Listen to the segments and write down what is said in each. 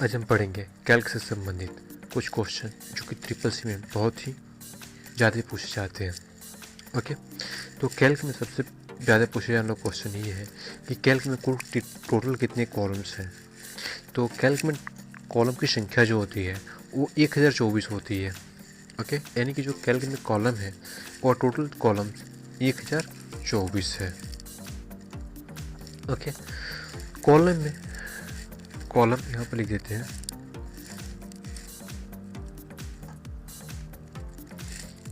आज हम पढ़ेंगे कैल्क से संबंधित कुछ क्वेश्चन जो कि ट्रिपल सी में बहुत ही ज़्यादा पूछे जाते हैं। ओके, तो कैल्क में सबसे ज़्यादा पूछे जाने वाला क्वेश्चन ये है कि कैल्क में कुल टोटल कितने कॉलम्स हैं। तो कैल्क में कॉलम की संख्या जो होती है वो 1024 होती है। ओके, यानी कि जो कैल्क में कॉलम है और टोटल कॉलम 1024 है। ओके, कॉलम यहाँ पर लिख देते हैं।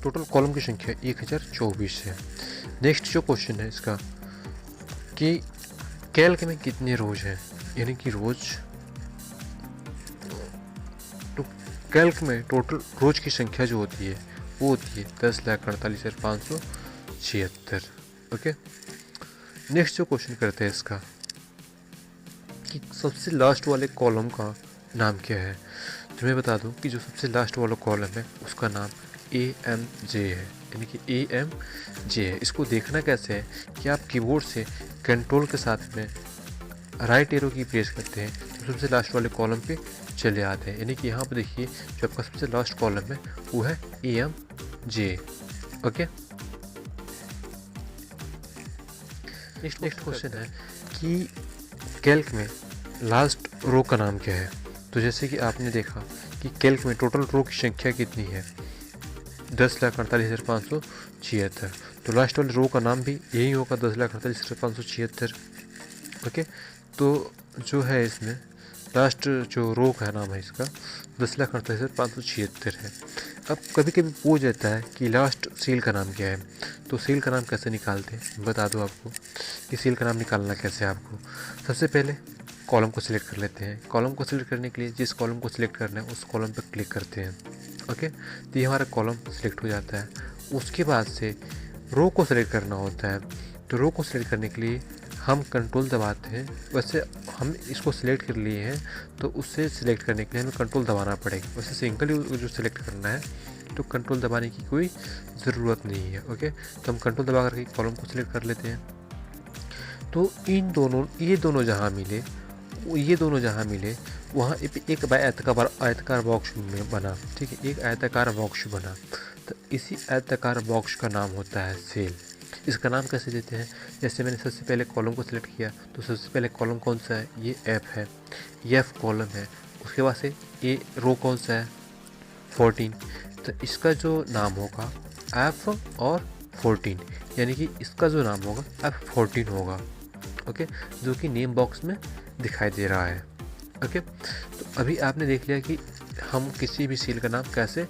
टोटल कॉलम की संख्या 1024 है। नेक्स्ट जो क्वेश्चन है इसका कि कैल्क में कितने रोज हैं, यानी कि रोज। तो कैल्क में टोटल रोज की संख्या जो होती है वो होती है 10,48,576। ओके, नेक्स्ट जो क्वेश्चन करते हैं इसका कि सबसे लास्ट वाले कॉलम का नाम क्या है। तो मैं बता दूं कि जो सबसे लास्ट वाला कॉलम है उसका नाम AMJ है, यानी कि AMJ है। इसको देखना कैसे है कि आप कीबोर्ड से कंट्रोल के साथ में राइट एरो की प्रेस करते हैं तो सबसे लास्ट वाले कॉलम पे चले आते हैं। यानी कि यहाँ पर देखिए जो आपका सबसे लास्ट कॉलम है वो है AMJ। ओके, नेक्स्ट क्वेश्चन है कि कैल्क में लास्ट रो का नाम क्या है। तो जैसे कि आपने देखा कि कैल्क में टोटल रो की संख्या कितनी है 10,48,576। तो लास्ट वाले रो का नाम भी यही होगा 10,48,576। ओके, तो जो है इसमें लास्ट जो रो का नाम है इसका 10,48,576 है। अब कभी कभी पूछ जाता है कि लास्ट सेल का नाम क्या है। तो सेल का नाम कैसे निकालते हैं बता दूं आपको कि सेल का नाम निकालना कैसे है आपको। सबसे पहले कॉलम को सिलेक्ट कर लेते हैं। कॉलम को सिलेक्ट करने के लिए जिस कॉलम को सिलेक्ट करना है उस कॉलम पर क्लिक करते हैं। ओके, तो ये हमारा कॉलम सिलेक्ट हो जाता है। उसके बाद से रो को सिलेक्ट करना होता है। तो रो को सिलेक्ट करने के लिए हम कंट्रोल दबाते हैं। वैसे हम इसको सिलेक्ट कर लिए हैं तो उससे सिलेक्ट करने के लिए हमें कंट्रोल दबाना पड़ेगा। वैसे सिंगल ही जो सिलेक्ट करना है तो कंट्रोल दबाने की कोई ज़रूरत नहीं है। ओके, तो हम कंट्रोल दबा करके कॉलम को सिलेक्ट कर लेते हैं। तो ये दोनों जहाँ मिले वहाँ एक आयताकार बॉक्स बना। ठीक है, एक आयताकार बॉक्स बना। तो इसी आयताकार बॉक्स का नाम होता है सेल। इसका नाम कैसे देते हैं, जैसे मैंने सबसे पहले कॉलम को सिलेक्ट किया तो सबसे पहले कॉलम कौन सा है, ये F है, ये F कॉलम है। उसके बाद से ये रो कौन सा है 14। तो इसका जो नाम होगा F और 14, यानी कि इसका जो नाम होगा F14 होगा। ओके, जो कि नेम बॉक्स में दिखाई दे रहा है। ओके, तो अभी आपने देख लिया कि हम किसी भी सेल का नाम कैसे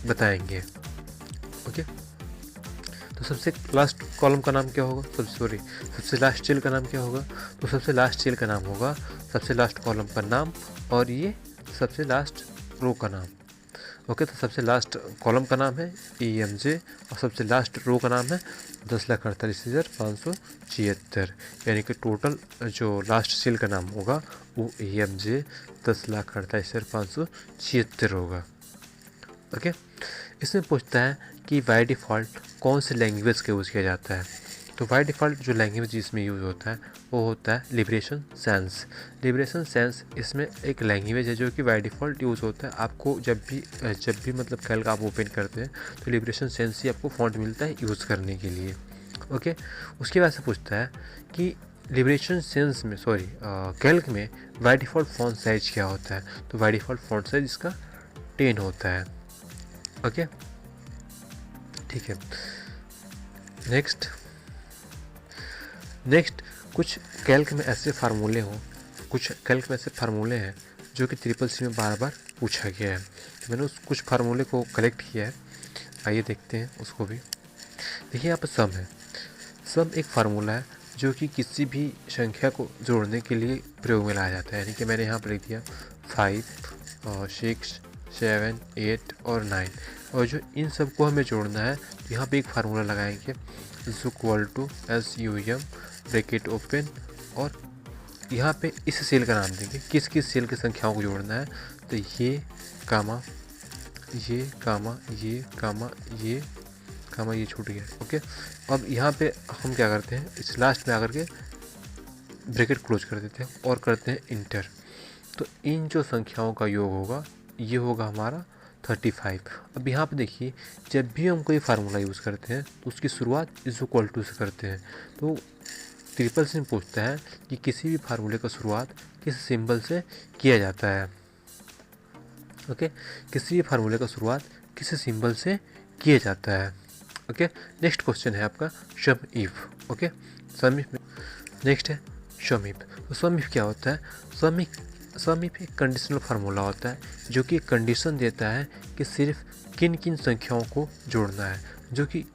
बताएंगे। ओके, तो सबसे लास्ट कॉलम का नाम क्या होगा, सबसे लास्ट सेल का नाम क्या होगा। तो सबसे लास्ट सेल का नाम होगा सबसे लास्ट कॉलम का नाम और ये सबसे लास्ट रो का नाम। ओके, तो सबसे लास्ट कॉलम का नाम है AMJ और सबसे लास्ट रो का नाम है 10,48,576, यानी कि टोटल जो लास्ट सेल का नाम होगा वो AMJ 10,48,576 होगा। ओके, इसमें पूछता है कि बाय डिफ़ॉल्ट कौन से लैंग्वेज का यूज़ किया जाता है। तो बाय डिफ़ॉल्ट जो लैंग्वेज इसमें यूज़ होता है वो होता है लिबरेशन सैंस। लिबरेशन सैंस इसमें एक लैंग्वेज है जो कि बाय डिफ़ॉल्ट यूज़ होता है। आपको जब भी मतलब कैल्क आप ओपन करते हैं तो लिबरेशन सैंस ही आपको फ़ॉन्ट मिलता है यूज़ करने के लिए। ओके, उसके बाद से पूछता है कि कैल्क में बाय डिफ़ॉल्ट फ़ॉन्ट साइज़ क्या होता है। तो बाय डिफ़ॉल्ट फ़ॉन्ट साइज़ इसका 10 होता है। ओके, ठीक है। नेक्स्ट कुछ कैल्क में ऐसे फार्मूले हैं जो कि ट्रिपल सी में बार बार पूछा गया है। तो मैंने कुछ फार्मूले को कलेक्ट किया है, आइए देखते हैं उसको भी। देखिए यहाँ पर सम है। सम एक फार्मूला है जो कि किसी भी संख्या को जोड़ने के लिए प्रयोग में लाया जाता है। यानी कि मैंने यहाँ पर लिख दिया 5 और 6 7 8 और 9, और जो इन सब को हमें जोड़ना है तो यहाँ पे एक फार्मूला लगाएंगे = SUM ब्रैकेट ओपन, और यहाँ पे इस सेल का नाम देंगे किस सेल की संख्याओं को जोड़ना है। तो ये कामा ये छूट गया। ओके, अब यहाँ पे हम क्या करते हैं, इस लास्ट में आकर के ब्रैकेट क्लोज कर देते हैं और करते हैं इंटर। तो इन जो संख्याओं का योग होगा ये होगा हमारा 35। अब यहाँ पे देखिए, जब भी हम कोई फार्मूला यूज़ करते हैं तो उसकी शुरुआत इज इक्वल टू से करते हैं। तो ट्रिपल सिम पूछता है कि किसी भी फार्मूले का शुरुआत किस सिंबल से किया जाता है। ओके, किसी भी फार्मूले का शुरुआत किस सिंबल से किया जाता है। ओके, नेक्स्ट क्वेश्चन है आपका sum if. Okay, sum if next है सम इफ। तो सम इफ क्या होता है? सम इफ एक कंडीशनल फार्मूला होता है जो कि कंडीशन देता है कि सिर्फ किन किन संख्याओं को जोड़ना है, जो कि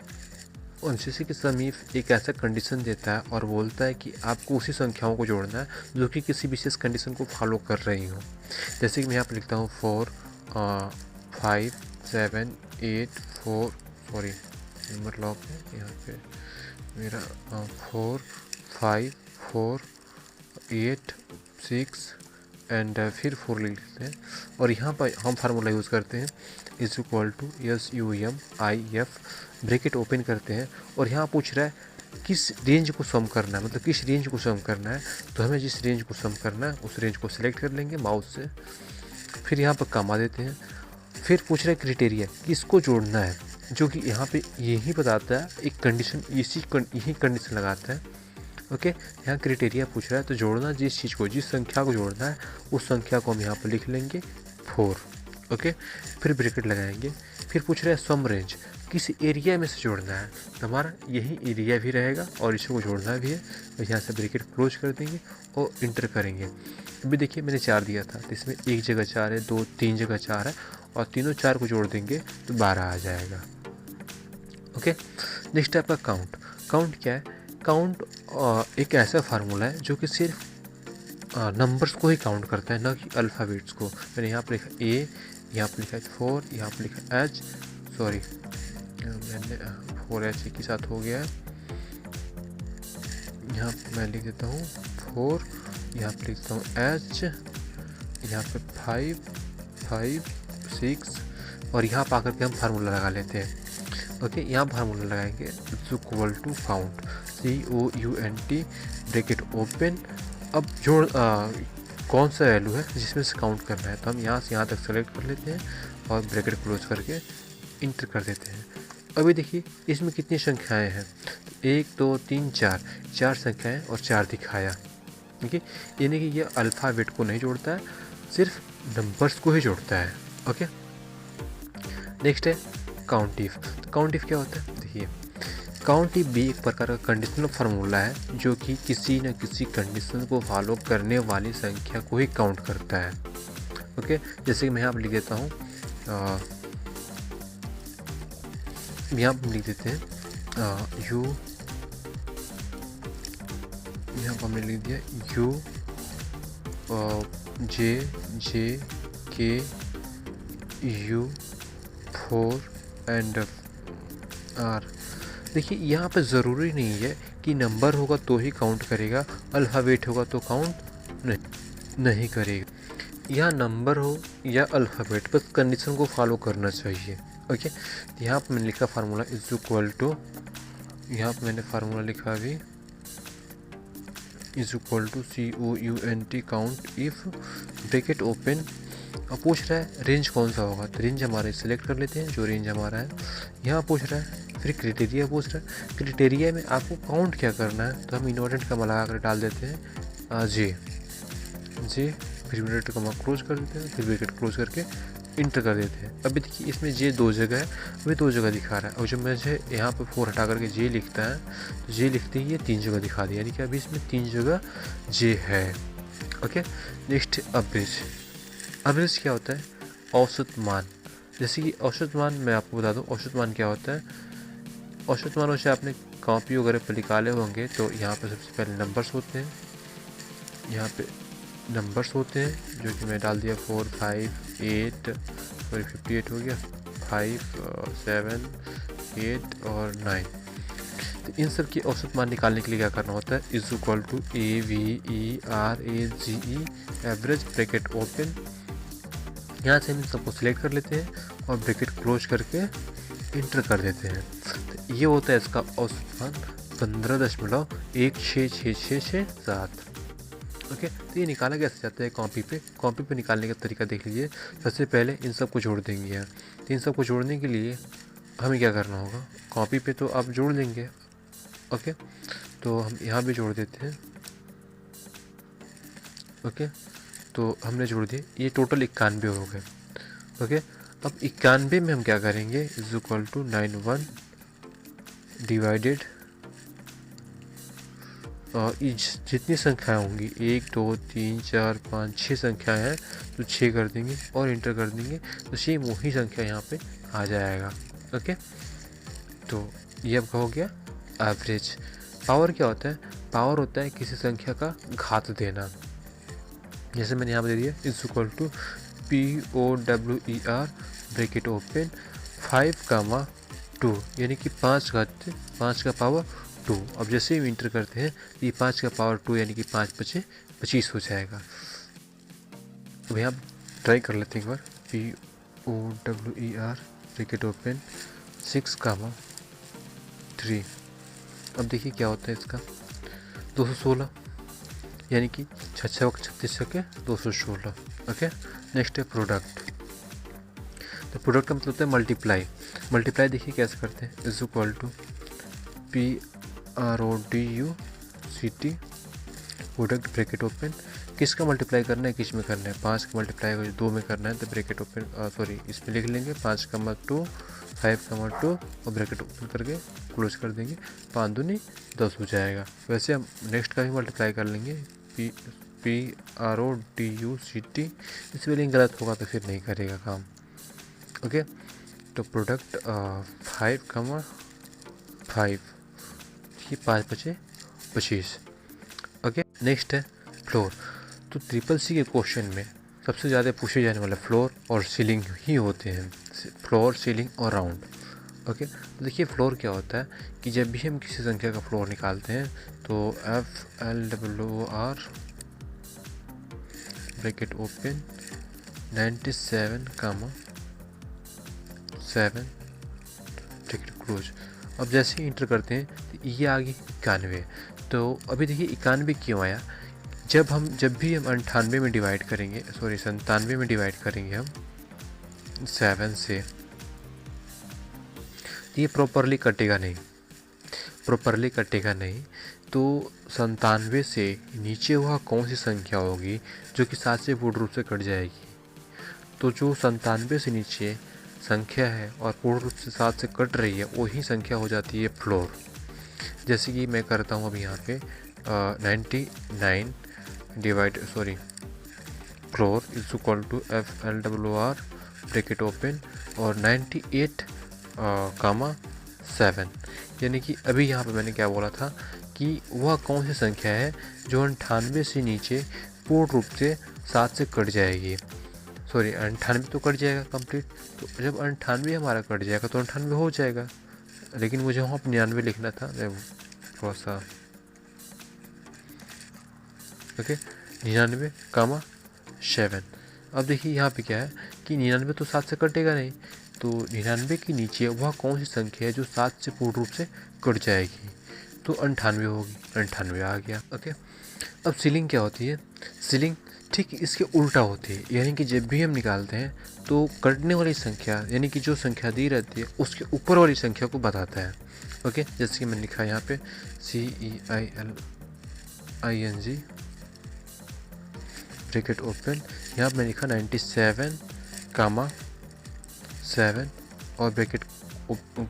जैसे कि सम इफ एक ऐसा कंडीशन देता है और बोलता है कि आपको उसी संख्याओं को जोड़ना है जो कि किसी विशेष कंडीशन को फॉलो कर रही हो। जैसे कि मैं यहाँ पर लिखता हूँ 4 5 7 8 4, सॉरी नंबर लॉक है यहाँ पे मेरा, 4 5 4 8 6 एंड फिर 4 लिख लेते हैं। और यहाँ पर हम फार्मूला यूज़ करते हैं is equal to SUMIF, bracket open करते हैं। और यहाँ पूछ रहा है किस रेंज को सम करना है, मतलब किस रेंज को सम करना है। तो हमें जिस रेंज को सम करना है उस रेंज को सिलेक्ट कर लेंगे माउस से, फिर यहाँ पर कमा देते हैं। फिर पूछ रहा है क्राइटेरिया किसको जोड़ना है, जो कि यहाँ पे यही बताता है, एक कंडीशन यही कंडीशन लगाता है। ओके, यहाँ क्राइटेरिया पूछ रहा है तो जोड़ना जिस चीज़ को, जिस संख्या को जोड़ना है उस संख्या को हम यहाँ पर लिख लेंगे 4। ओके, फिर ब्रैकेट लगाएंगे। फिर पूछ रहा है सम रेंज, किस एरिया में से जोड़ना है, तो हमारा यही एरिया भी रहेगा और इसको जोड़ना भी है। तो यहाँ से ब्रैकेट क्लोज कर देंगे और इंटर करेंगे। अभी देखिए मैंने 4 दिया था, तो इसमें एक जगह 4 है, 2 3 जगह 4 है, और तीनों 4 को जोड़ देंगे तो 12 आ जाएगा। ओके, नेक्स्ट है आपका काउंट। काउंट क्या है? काउंट एक ऐसा फार्मूला है जो कि सिर्फ नंबर्स को ही काउंट करता है, ना कि अल्फ़ाबेट्स को। मैंने यहाँ पर लिखा A, यहाँ पर लिखा 4, यहाँ पर लिखा H, सॉरी मैंने 4H एक ही साथ हो गया है। यहाँ पर मैं लिख देता हूँ 4, यहाँ पर लिखता हूँ H, यहाँ पे 5 5 6, और यहाँ पर आकर के हम फार्मूला लगा लेते हैं। ओके, यहाँ फार्मूला लगाएंगे is equal to count, COUNT, bracket open. अब जोड़ कौन सा वैल्यू है जिसमें से काउंट करना है, तो हम यहाँ से यहाँ तक सेलेक्ट कर लेते हैं और ब्रैकेट क्लोज करके इंटर कर देते हैं। अभी देखिए इसमें कितनी संख्याएं हैं, 1 2 3 4 संख्याएं और 4 दिखाया। ठीक है, यानी कि ये अल्फ़ाबेट को नहीं जोड़ता है, सिर्फ नंबर्स को ही जोड़ता है। ओके, नेक्स्ट है काउंट इफ। तो काउंट इफ क्या होता है? देखिए काउंट इफ भी एक प्रकार का कंडीशनल फार्मूला है जो कि किसी न किसी कंडीशन को फॉलो करने वाली संख्या को ही काउंट करता है। ओके, जैसे कि मैं यहाँ पर लिख देता हूँ, यहाँ पर लिख देते हैं U, यहाँ पर हमने लिख दिया U J K U 4 and R। देखिए यहाँ पे ज़रूरी नहीं है कि नंबर होगा तो ही काउंट करेगा, अल्फ़ाबेट होगा तो काउंट नहीं करेगा। या नंबर हो या अल्फ़ाबेट, बस कंडीशन को फॉलो करना चाहिए। ओके, यहाँ पर मैंने लिखा फार्मूला इज इक्वल टू, यहाँ पर मैंने फार्मूला लिखा अभी is equal to COUNT count if, bracket open. अब पूछ रहा है रेंज कौन सा होगा, तो रेंज हमारे सिलेक्ट कर लेते हैं जो रेंज हमारा है। यहाँ पूछ रहा है, फिर क्राइटेरिया पूछ रहा है, क्राइटेरिया में आपको काउंट क्या करना है, तो हम इन्वर्टेड कमा लगा कर डाल देते हैं J, फिर इन्वर्टेड कमा क्लोज कर देते हैं, फिर ब्रैकेट क्लोज करके इंटर कर देते हैं। अभी देखिए इसमें J 2 जगह है, अभी 2 जगह दिखा रहा है, और जब मैं यहाँ पर 4 हटा करके J लिखता है तो J लिखते ही ये 3 जगह दिखा दिया, यानी कि अभी इसमें 3 जगह J है। Okay, next average. एवरेज क्या होता है? औसत मान। जैसे कि औसत मान मैं आपको बता दूं, औसत मान क्या होता है? औसत मानों से आपने कॉपी वगैरह पर निकाले होंगे, तो यहाँ पे सबसे पहले नंबर्स होते हैं, यहाँ पे नंबर्स होते हैं जो कि मैं डाल दिया 4 5 8, सॉरी 58 हो गया, 5 7 8 और 9। तो इन सब की औसत मान निकालने के लिए क्या करना होता है? Is equal to AVERAGE, average, bracket open. यहाँ से हम सबको सिलेक्ट कर लेते हैं और ब्रैकेट क्लोज करके इंटर कर देते हैं। तो ये होता है इसका औसत मान 15.16667। ओके, तो ये निकाला कैसे जाता है कॉपी पे निकालने का तरीका देख लीजिए। सबसे पहले इन सब को जोड़ देंगे यहाँ। तो इन सब को जोड़ने के लिए हमें क्या करना होगा, कॉपी पे तो आप जोड़ देंगे। ओके, तो हम यहाँ भी जोड़ देते हैं। ओके, तो हमने जोड़ दिए, ये टोटल 91 हो गए। ओके, अब 91 में हम क्या करेंगे, इज इक्वल टू 91 डिवाइडेड, और जितनी संख्याएं होंगी 1 2 3 4 5 6 संख्याएं हैं, तो 6 कर देंगे और इंटर कर देंगे, तो सेम वही संख्या यहाँ पे आ जाएगा। ओके, तो ये आपका हो गया एवरेज। पावर क्या होता है, पावर होता है किसी संख्या का घात देना। जैसे मैंने यहाँ पे दे दिया is equal to POWER bracket open 5,2, यानी कि 5 का पावर 2। अब जैसे ही इंटर करते हैं ये 5 का पावर 2 यानी कि 5 5 25 हो जाएगा। अब यहाँ ट्राई कर लेते हैं एक बार, POWER ब्रैकेट ओपन 6,3। अब देखिए क्या होता है इसका, 216, यानी कि 36 के 216। ओके, नेक्स्ट है प्रोडक्ट। तो प्रोडक्ट का मतलब होता है मल्टीप्लाई देखिए कैसे करते हैं, is equal to PRODUCT product bracket open, किसका मल्टीप्लाई करना है, किस में करना है, 5 का मल्टीप्लाई 2 में करना है, तो ब्रैकेट ओपन सॉरी इसमें लिख लेंगे 5,2 5,2 और ब्रैकेट ओपन करके क्लोज कर देंगे, 5 दूनी 10 हो जाएगा। वैसे हम नेक्स्ट का भी मल्टीप्लाई कर लेंगे, PRODUCT, स्पेलिंग गलत होगा तो फिर नहीं करेगा काम। ओके, तो प्रोडक्ट 5,5, ये 5 5 25। ओके, नेक्स्ट है फ्लोर। तो CCC के क्वेश्चन में सबसे ज़्यादा पूछे जाने वाला फ्लोर और सीलिंग ही होते हैं, फ्लोर सीलिंग और राउंड। ओके, तो देखिए फ्लोर क्या होता है कि जब भी हम किसी संख्या का फ्लोर निकालते हैं तो FLOR bracket open 97,7 bracket close. अब जैसे ही इंटर करते हैं तो ये आ गई 91। तो अभी देखिए 91 क्यों आया, जब भी हम 98 में डिवाइड करेंगे, सॉरी 97 में डिवाइड करेंगे हम 7 से, ये प्रॉपरली कटेगा नहीं। तो 97 से नीचे वह कौन सी संख्या होगी जो कि 7 से पूर्ण रूप से कट जाएगी। तो जो 97 से नीचे संख्या है और पूर्ण रूप से 7 से कट रही है वही संख्या हो जाती है फ्लोर। जैसे कि मैं करता हूँ अभी यहाँ पे 99 divide floor is equal to FLOR bracket open और 98,7, यानी कि अभी यहाँ पे मैंने क्या बोला था कि वह कौन सी संख्या है जो 98 से नीचे पूर्ण रूप से 7 से कट जाएगी। सॉरी 98 तो कट जाएगा कंप्लीट, तो जब 98 हमारा कट जाएगा तो 98 हो जाएगा, लेकिन मुझे वहाँ पर 99 लिखना था, थोड़ा सा। ओके, 99,7। अब देखिए यहाँ पे क्या है कि 99 तो 7 से कटेगा नहीं, तो 99 के नीचे वह कौन सी संख्या है जो 7 से पूर्ण रूप से कट जाएगी, तो 98 होगी, 98 आ गया। ओके, अब सीलिंग क्या होती है, सीलिंग ठीक इसके उल्टा होती है, यानी कि जब भी हम निकालते हैं तो कटने वाली संख्या यानी कि जो संख्या दी रहती है उसके ऊपर वाली संख्या को बताता है। ओके, जैसे कि मैंने लिखा है यहाँ पे CEILING ब्रैकेट ओपन, यहाँ पे मैंने लिखा 97,7 और ब्रैकेट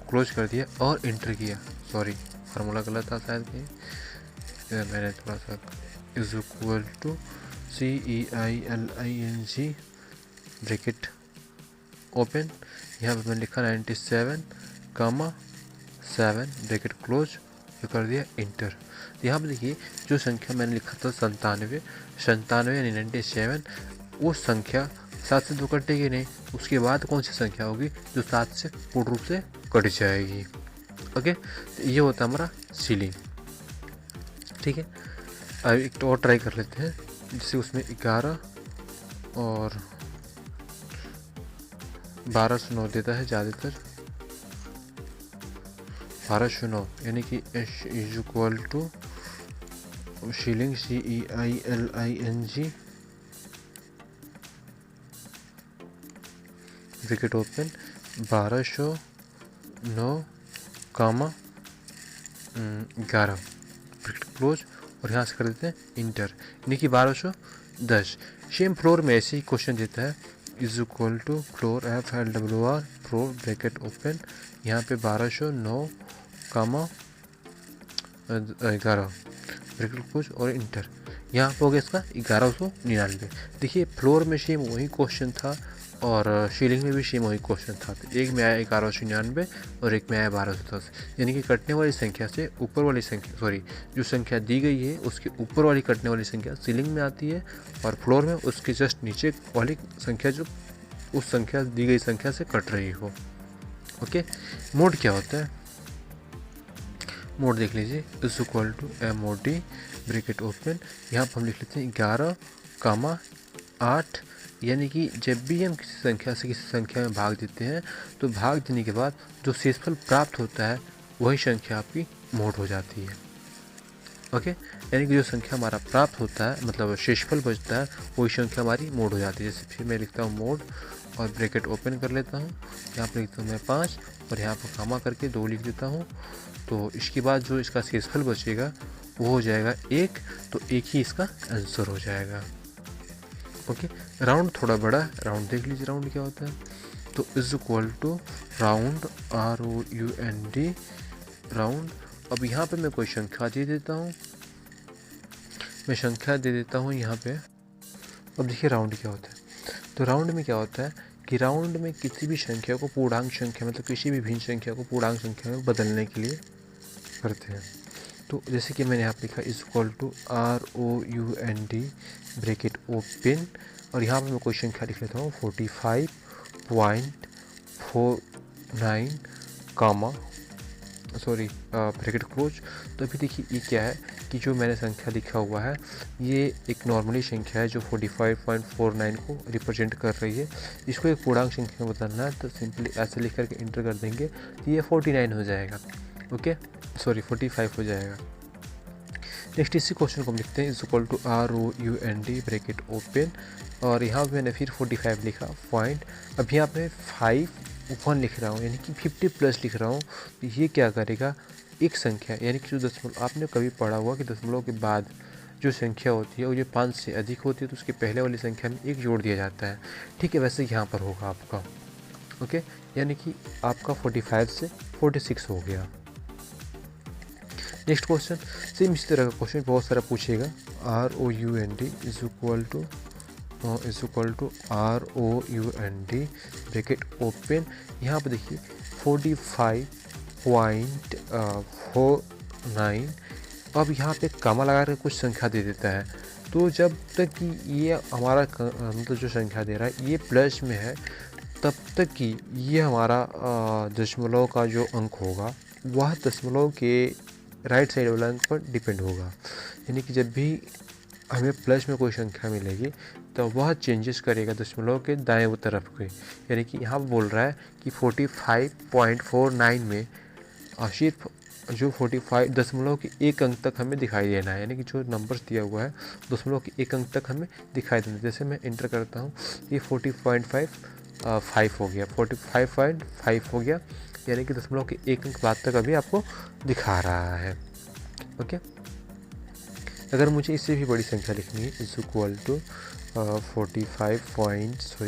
क्लोज कर दिया और इंटर किया। सॉरी फार्मूला गलत था शायद कि मैंने थोड़ा सा is equal to CEILING bracket open, यहाँ पे मैंने लिखा 97,7 ब्रैकेट क्लोज कर दिया इंटर। यहाँ पर देखिए जो संख्या मैंने लिखा था 97 यानी 97, वो संख्या 7 से तो कटेगी नहीं, उसके बाद कौन सी संख्या होगी जो 7 से पूर्ण रूप से कट जाएगी। ओके, तो ये होता है हमारा सीलिंग। ठीक है, अब एक तो और ट्राई कर लेते हैं, जिससे उसमें 11 और 1209 देता है ज़्यादातर, 1209 यानी कि H is equal to ceiling CEILING bracket open 1209 comma 11 bracket close और यहाँ से कर देते हैं इंटर, यानी कि 1210। सेम फ्लोर में ऐसे ही क्वेश्चन देता है is equal to floor FLWR floor bracket open, यहाँ पे 1209 कामा 11 ब्रैकेट क्लोज और इंटर, यहाँ पे हो गया इसका 1199। देखिए फ्लोर में सेम वही क्वेश्चन था और सीलिंग में भी सेम वही क्वेश्चन था। तो एक में आया 1199 और एक में आया 1210, यानी कि कटने वाली संख्या से ऊपर वाली संख्या, सॉरी जो संख्या दी गई है उसके ऊपर वाली कटने वाली संख्या सीलिंग में आती है और फ्लोर में उसके जस्ट नीचे वाली संख्या जो उस संख्या दी गई संख्या से कट रही हो। ओके, मोड क्या होता है? मोड देख लीजिए is equal to MOD bracket open, यहाँ पर हम लिख लेते हैं 11,8, यानी कि जब भी हम किसी संख्या से किसी संख्या में भाग देते हैं तो भाग देने के बाद जो शेषफल प्राप्त होता है वही संख्या आपकी मोड हो जाती है। ओके, यानी कि जो संख्या हमारा प्राप्त होता है मतलब शेषफल बचता है वही संख्या हमारी मोड हो जाती है। जैसे फिर मैं लिखता हूँ मोड और ब्रैकेट ओपन कर लेता हूँ, यहाँ पर लिखता हूँ मैं 5 और यहाँ पर कामा करके 2 लिख देता हूँ। तो इसके बाद जो इसका शेषफल बचेगा वो हो जाएगा 1, तो 1 ही इसका आंसर हो जाएगा। ओके, राउंड थोड़ा बड़ा, राउंड देख लीजिए राउंड क्या होता है। तो is equal to round ROUND round. अब यहाँ पे मैं कोई संख्या दे देता हूँ, मैं संख्या दे देता हूँ यहाँ पे। अब देखिए राउंड क्या होता है। तो राउंड में क्या होता है कि राउंड में किसी भी संख्या को पूर्णांक संख्या मतलब किसी भी भिन्न संख्या को पूर्णांक संख्या में बदलने के लिए करते हैं। तो जैसे कि मैंने यहाँ पे लिखा is equal to ROUND bracket open और यहाँ पे मैं कोई संख्या लिख लेता हूँ 45.49 कामा सॉरी ब्रैकेट क्लोज। तो अभी देखिए ये क्या है कि जो मैंने संख्या लिखा हुआ है ये एक नॉर्मली संख्या है जो 45.49 को रिप्रेजेंट कर रही है। इसको एक पूर्णांक संख्या में बदलना है तो सिंपली ऐसे लिख करके इंटर कर देंगे तो ये 49 हो जाएगा। ओके, सॉरी 45 हो जाएगा। नेक्स्ट इसी क्वेश्चन को हम लिखते हैं is equal to ROUND bracket open और यहाँ पे मैंने फिर 45 लिखा पॉइंट। अब यहाँ पे 51 लिख रहा हूँ यानी कि 50 प्लस लिख रहा हूँ। तो ये क्या करेगा, एक संख्या यानी कि जो दशमलव आपने कभी पढ़ा हुआ कि दशमलव के बाद जो संख्या होती है वो जो 5 से अधिक होती है तो उसके पहले वाली संख्या में 1 जोड़ दिया जाता है। ठीक है, वैसे यहाँ पर होगा आपका। ओके, यानी कि आपका 45 से 46 हो गया। नेक्स्ट क्वेश्चन सेम इसी तरह का क्वेश्चन बहुत सारा पूछेगा। ROUND is equal to ROUND bracket open. यहाँ पर देखिए 45.49। अब यहाँ पे कामा लगा कर कुछ संख्या दे देता है। तो जब तक कि ये हमारा मतलब जो संख्या दे रहा है ये प्लस में है तब तक कि ये हमारा दशमलव का जो अंक होगा वह दशमलव के राइट साइड वाला अंक पर डिपेंड होगा। यानी कि जब भी हमें प्लस में कोई संख्या मिलेगी तो वह चेंजेस करेगा दशमलव के दाएं तरफ के। यानी कि यहाँ बोल रहा है कि 45.49 में सिर्फ जो 45 दशमलव के एक अंक तक हमें दिखाई देना है, यानी कि जो नंबर्स दिया हुआ है दशमलव के एक अंक तक हमें दिखाई देना है। जैसे मैं इंटर करता हूँ ये 40.5 हो गया, 45.5 हो गया, यानी कि दशमलव के एक अंक बाद तक अभी आपको दिखा रहा है। ओके, अगर मुझे इससे भी बड़ी संख्या लिखनी है is equal to 45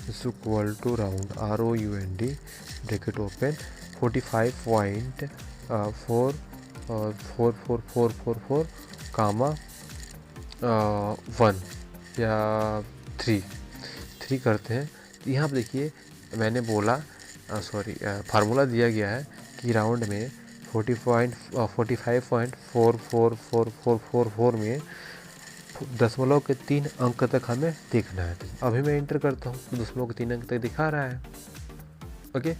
is equal to round ROUND bracket open 45.444444 comma 1 या 3 करते हैं। तो यहाँ पर देखिए मैंने बोला फार्मूला दिया गया है कि राउंड में 45.444444 में दशमलव के 3 अंक तक हमें देखना है। अभी मैं इंटर करता हूँ तो दशमलव के 3 अंक तक दिखा रहा है। ओके,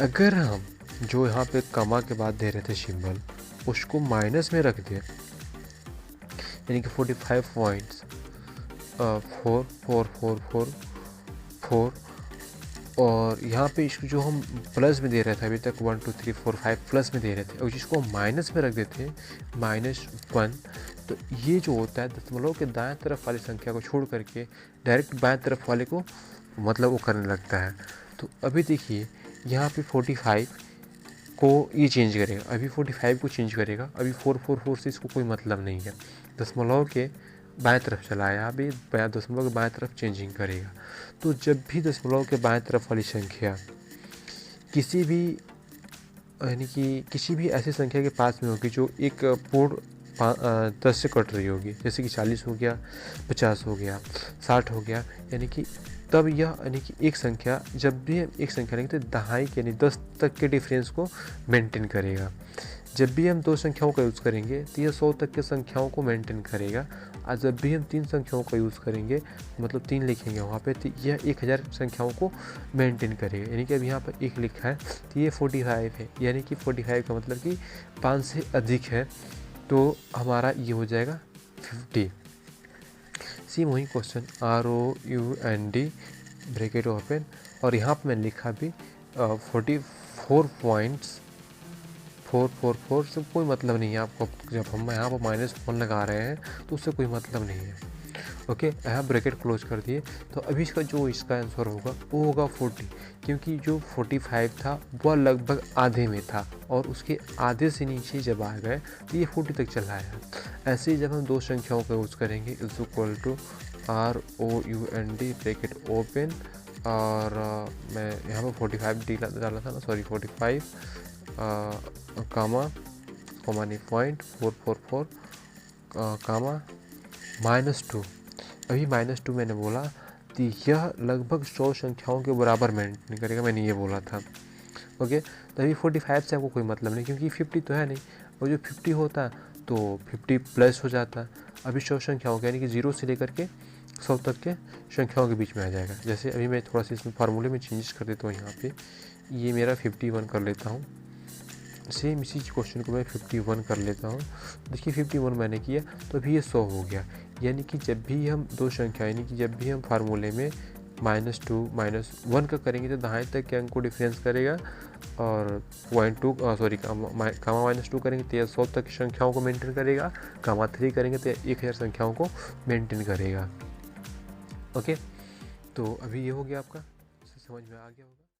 अगर हम जो यहाँ पे कमा के बाद दे रहे थे सिंबल उसको माइनस में रख दें यानी कि 45.4444 और यहाँ पे इसको जो हम प्लस में दे रहे थे अभी तक 1 2 3 4 5 प्लस में दे रहे थे, और जिसको हम माइनस में रख देते हैं -1, तो ये जो होता है दशमलव के दाएं तरफ वाली संख्या को छोड़ करके डायरेक्ट बाएं तरफ वाले को मतलब वो करने लगता है। तो अभी देखिए यहाँ पे 45 को ये चेंज करेगा, अभी 45 को चेंज करेगा, अभी 444 से इसको कोई मतलब नहीं है, दशमलव के बाएं तरफ चला है, यहाँ भी दशमलव के बाएं तरफ चेंजिंग करेगा। तो जब भी दशमलव के बाएं तरफ वाली संख्या किसी भी यानी कि किसी भी ऐसी संख्या के पास में होगी जो एक पूर्ण 10 से कट रही होगी, जैसे कि 40 हो गया, 50 हो गया, 60 हो गया, यानी कि तब यह यानी कि एक संख्या जब भी हम एक संख्या लेंगे तो दहाई के यानी 10 तक के डिफरेंस को मेंटेन करेगा। जब भी हम 2 संख्याओं का यूज़ करेंगे तो यह 100 तक के संख्याओं को मेंटेन करेगा, और जब भी हम 3 संख्याओं का यूज़ करेंगे मतलब 3 लिखेंगे वहाँ पे, तो यह 1000 संख्याओं को मेंटेन करेगा। यानी कि अब यहाँ पर 1 लिखा है तो ये 45 है, यानी कि 45 का मतलब कि 5 से अधिक है, तो हमारा ये हो जाएगा 50। सी वही क्वेश्चन ROUND ब्रैकेट ओपन, और यहाँ पर मैंने लिखा भी 44.444 से कोई मतलब नहीं है आपको, जब हम यहाँ पर -1 लगा रहे हैं तो उससे कोई मतलब नहीं है। ओके, यहाँ ब्रैकेट क्लोज कर दिए। तो अभी इसका आंसर होगा वो होगा 40, क्योंकि जो 45 था वह लगभग आधे में था और उसके आधे से नीचे जब आ गए तो ये 40 तक चला आया। ऐसे ही जब हम 2 संख्याओं का यूज़ करेंगे is equal to ROUND bracket open, और मैं यहाँ पर 45 डाला था ना, सॉरी 45 कामा नहीं 0.444 कामा -2। अभी -2 मैंने बोला तो यह लगभग 100 संख्याओं के बराबर मेंटेन करेगा, मैंने ये बोला था। ओके, तो अभी 45 से आपको कोई मतलब नहीं, क्योंकि 50 तो है नहीं, और जो 50 होता तो 50 प्लस हो जाता। अभी 100 संख्याओं के यानी कि 0 से लेकर के 100 तक के संख्याओं के बीच में आ जाएगा। जैसे अभी मैं थोड़ा सा इसमें फार्मूले में चेंजेस कर देता हूँ, यहाँ पे ये मेरा 51 कर लेता हूँ, सेम इसी क्वेश्चन को मैं 51 कर लेता हूँ। देखिए 51 मैंने किया तो अभी ये 100 हो गया। यानी कि जब भी हम 2 संख्या यानी कि जब भी हम फार्मूले में -2 -1 का करेंगे तो दाएं तक के अंक को डिफरेंस करेगा, और कामा -2 करेंगे तो 100 तक की संख्याओं को मेंटेन करेगा, कामा 3 करेंगे तो 1000 संख्याओं को मेंटेन करेगा। ओके, तो अभी ये हो गया आपका, समझ में आ गया होगा।